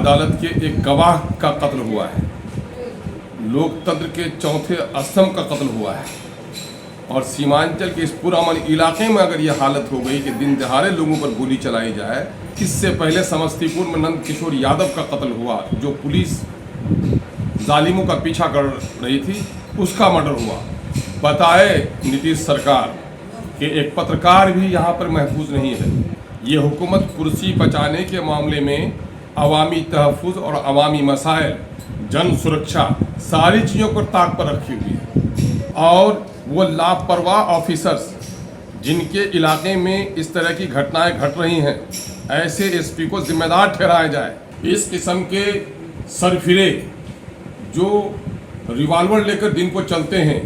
अदालत के एक गवाह का कत्ल हुआ है, लोकतंत्र के चौथे स्तंभ का कत्ल हुआ है और सीमांचल के इस पुरअमन इलाके में अगर यह हालत हो गई कि दिन दहाड़े लोगों पर गोली चलाई जाए। इससे पहले समस्तीपुर में नंद किशोर यादव का कत्ल हुआ, जो पुलिस जालिमों का पीछा कर रही थी, उसका मर्डर हुआ। बताए नीतीश सरकार कि एक पत्रकार भी यहाँ पर महफूज नहीं है। ये हुकूमत कुर्सी बचाने के मामले में अवामी तहफ़्फ़ुज़ और अवामी मसाइल, जन सुरक्षा, सारी चीज़ों को ताक पर रखी हुई है और वो लापरवाह ऑफिसर्स जिनके इलाके में इस तरह की घटनाएं घट रही हैं, ऐसे एसपी को जिम्मेदार ठहराया जाए। इस किस्म के सरफिरे जो रिवॉल्वर लेकर दिन को चलते हैं,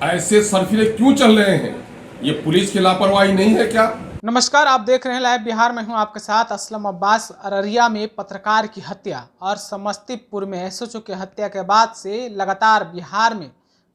ऐसे सरफिरे क्यों चल रहे हैं? ये पुलिस की लापरवाही नहीं है क्या? नमस्कार, आप देख रहे हैं लाइव बिहार में हूं आपके साथ असलम अब्बास। अररिया में पत्रकार की हत्या और समस्तीपुर में एसएचओ की हत्या के बाद से लगातार बिहार में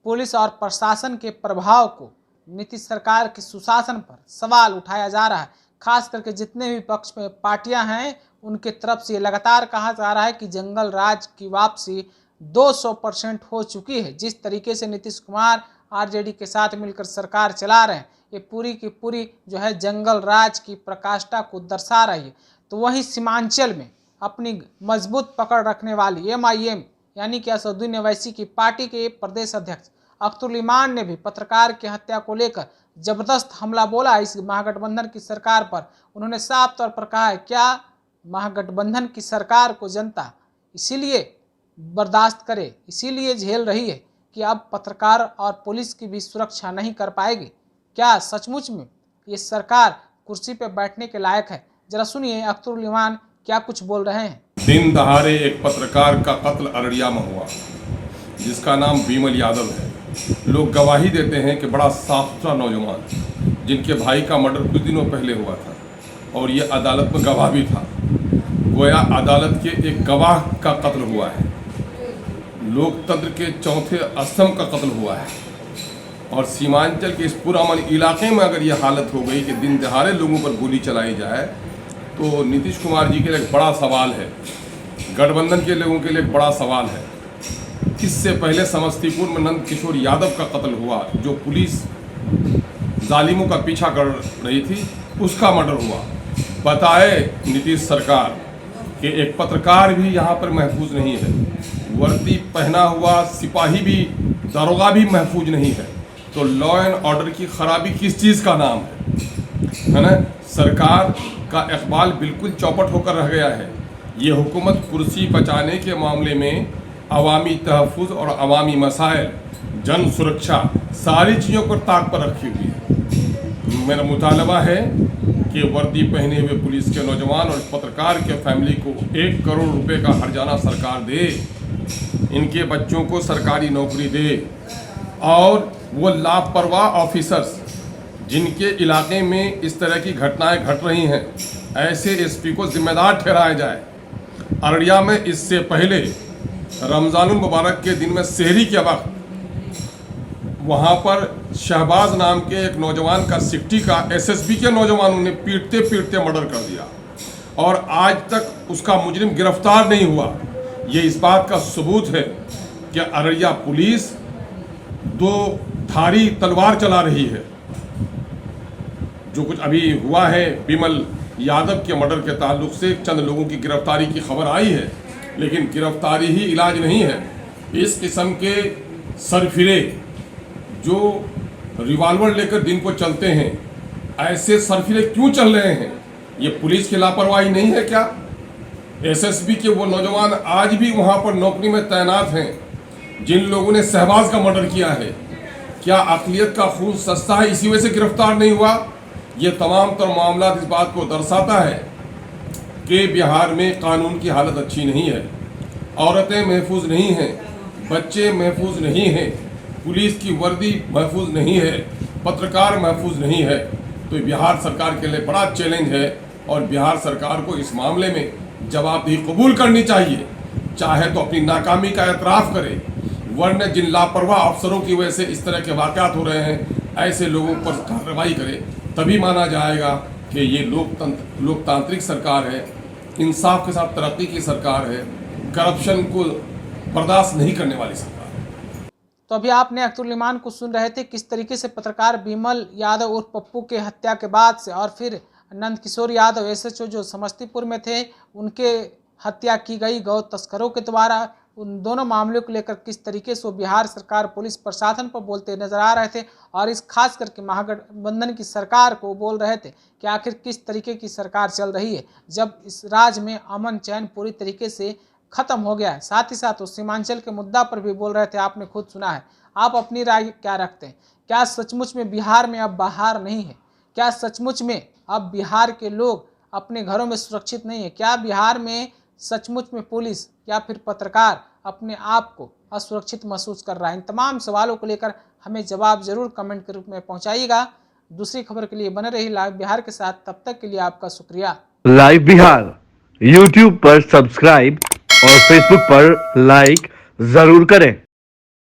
पुलिस और प्रशासन के प्रभाव को, नीतीश सरकार के सुशासन पर सवाल उठाया जा रहा है। खास करके जितने भी पक्ष में पार्टियां हैं उनके तरफ से लगातार कहा जा रहा है कि जंगल राज की वापसी 200% हो चुकी है। जिस तरीके से नीतीश कुमार आरजेडी के साथ मिलकर सरकार चला रहे हैं, ये पूरी की पूरी जो है जंगल राज की प्रकाष्ठा को दर्शा रही है। तो वहीं सीमांचल में अपनी मजबूत पकड़ रखने वाली एमआईएम यानी कि असदुद्दीन ओवैसी की पार्टी के प्रदेश अध्यक्ष अख्तरुल इमान ने भी पत्रकार की हत्या को लेकर जबरदस्त हमला बोला इस महागठबंधन की सरकार पर। उन्होंने साफ तौर पर कहा है, क्या महागठबंधन की सरकार को जनता इसीलिए बर्दाश्त करे, इसीलिए झेल रही है कि अब पत्रकार और पुलिस की भी सुरक्षा नहीं कर पाएगी? क्या सचमुच में ये सरकार कुर्सी पर बैठने के लायक है? जरा सुनिए अख्तरुल इमान क्या कुछ बोल रहे हैं। दिन दहाड़े एक पत्रकार का कत्ल अररिया में हुआ, जिसका नाम विमल यादव है। लोग गवाही देते हैं कि बड़ा साफ सुथरा नौजवान, जिनके भाई का मर्डर कुछ दिनों पहले हुआ था और ये अदालत में गवाह भी था। गोया अदालत के एक गवाह का कत्ल हुआ है, लोकतंत्र के चौथे स्तंभ का कत्ल हुआ है और सीमांचल के इस पुरअमन इलाके में अगर यह हालत हो गई कि दिन दहाड़े लोगों पर गोली चलाई जाए, तो नीतीश कुमार जी के लिए एक बड़ा सवाल है, गठबंधन के लोगों के लिए एक बड़ा सवाल है। इससे पहले समस्तीपुर में नंद किशोर यादव का कत्ल हुआ, जो पुलिस जालिमों का पीछा कर रही थी, उसका मर्डर हुआ। बताए नीतीश सरकार कि एक पत्रकार भी यहाँ पर महफूज नहीं है, वर्दी पहना हुआ सिपाही भी, दरोगा भी महफूज नहीं है। तो लॉ एंड ऑर्डर की खराबी किस चीज़ का नाम है ना? सरकार का इकबाल बिल्कुल चौपट होकर रह गया है। ये हुकूमत कुर्सी बचाने के मामले में अवामी तहफ़्फ़ुज़ और अवामी मसाइल, जन सुरक्षा, सारी चीज़ों को ताक पर रखी हुई है। मेरा मुतालबा है कि वर्दी पहने हुए पुलिस के नौजवान और पत्रकार के फैमिली को 1 करोड़ रुपए का हर्जाना सरकार दे, इनके बच्चों को सरकारी नौकरी दे और वो लापरवाह ऑफिसर्स जिनके इलाके में इस तरह की घटनाएं घट रही हैं, ऐसे एसपी को जिम्मेदार ठहराया जाए। अररिया में इससे पहले रमज़ानुल मुबारक के दिन में सहरी के वक्त वहाँ पर शहबाज नाम के एक नौजवान का सिक्टी का एसएसबी के नौजवानों ने पीटते पीटते मर्डर कर दिया और आज तक उसका मुजरिम गिरफ्तार नहीं हुआ। ये इस बात का सबूत है कि अररिया पुलिस 2 धारी तलवार चला रही है। जो कुछ अभी हुआ है विमल यादव के मर्डर के ताल्लुक से चंद लोगों की गिरफ्तारी की खबर आई है, लेकिन गिरफ्तारी ही इलाज नहीं है। इस किस्म के सरफिरे जो रिवॉल्वर लेकर दिन को चलते हैं, ऐसे सरफिरे क्यों चल रहे हैं? ये पुलिस की लापरवाही नहीं है क्या? एसएसबी के वो नौजवान आज भी वहाँ पर नौकरी में तैनात हैं जिन लोगों ने शहबाज का मर्डर किया है। क्या अक़लियत का खून सस्ता है, इसी वजह से गिरफ्तार नहीं हुआ? ये तमाम तर मामला इस बात को दर्शाता है कि बिहार में कानून की हालत अच्छी नहीं है, औरतें महफूज नहीं हैं, बच्चे महफूज नहीं हैं, पुलिस की वर्दी महफूज नहीं है, पत्रकार महफूज नहीं है। तो बिहार सरकार के लिए बड़ा चैलेंज है और बिहार सरकार को इस मामले में जवाबदेही कबूल करनी चाहिए। चाहे तो अपनी नाकामी का एतराफ़ करे, वरना जिन लापरवाह अफसरों की वजह से इस तरह के वाक़यात हो रहे हैं, ऐसे लोगों पर कार्रवाई करे, तभी माना जाएगा कि ये लोकतांत्रिक सरकार है इंसाफ के साथ तरक्की की सरकार है, करप्शन को बर्दाश्त नहीं करने वाली सरकार। तो अभी आपने अख्तरुल इमान को सुन रहे थे, किस तरीके से पत्रकार विमल यादव और पप्पू के हत्या के बाद से और फिर नंद किशोर यादव एसएचओ जो समस्तीपुर में थे उनके हत्या की गई गौ तस्करों के द्वारा। उन दोनों मामलों को लेकर किस तरीके से वो बिहार सरकार पुलिस प्रशासन पर बोलते नजर आ रहे थे और इस खास करके महागठबंधन की सरकार को बोल रहे थे कि आखिर किस तरीके की सरकार चल रही है जब इस राज्य में अमन चैन पूरी तरीके से खत्म हो गया है। साथ ही साथ वो सीमांचल के मुद्दा पर भी बोल रहे थे, आपने खुद सुना है। आप अपनी राय क्या रखते हैं? क्या सचमुच में बिहार में अब बाहर नहीं है? क्या सचमुच में अब बिहार के लोग अपने घरों में सुरक्षित नहीं है? क्या बिहार में सचमुच में पुलिस या फिर पत्रकार अपने आप को असुरक्षित महसूस कर रहा है? इन तमाम सवालों को लेकर हमें जवाब जरूर कमेंट के रूप में पहुंचाइएगा। दूसरी खबर के लिए बने रही लाइव बिहार के साथ, तब तक के लिए आपका शुक्रिया। लाइव बिहार यूट्यूब पर सब्सक्राइब और फेसबुक पर लाइक जरूर करें।